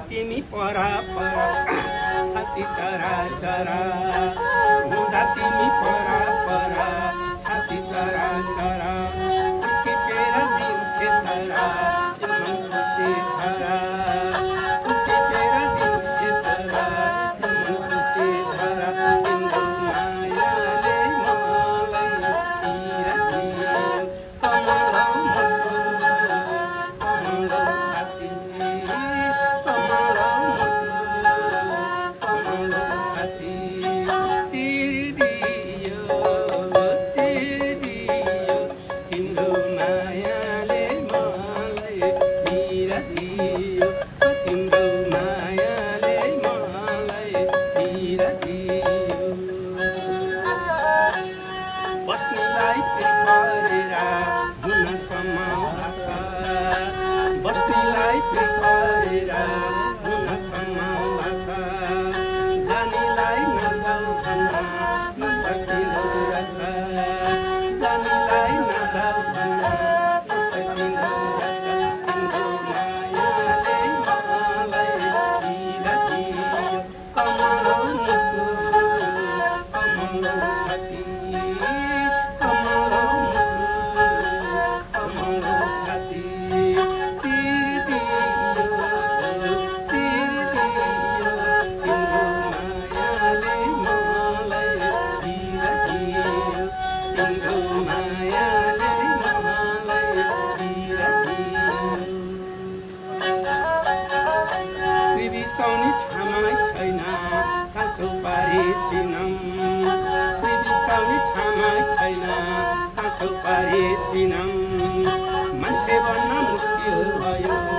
तिमी परा परा छाती चरा चरा हुँदा तिमी परा परा छाती चरा चरा टिपेर दिन्थे तरा मन खुसी छरा टिपेर दिन्थे तरा मन खुसी छरा तिम्रो मायाले मलाई तिरा बस्नेलाई प्रिपरेर हुन सम्हाल्छ बस्नेलाई प्रिपरेर हुन सम्हाल्छ जानेलाई नजाऊ भन्न नसकिँदो रहेछ जानेलाई नजाऊ भन्न नसकिँदो रहेछ तिम्रो मायाले मलाई दिरा दियो कमलो मुटु कमलो छाती बिसाउने ठामै छैन काँचो पारी चिनम बिसाउने ठामै छैन काँचो पारी चिनम मान्छे बन्न मुस्किल भयो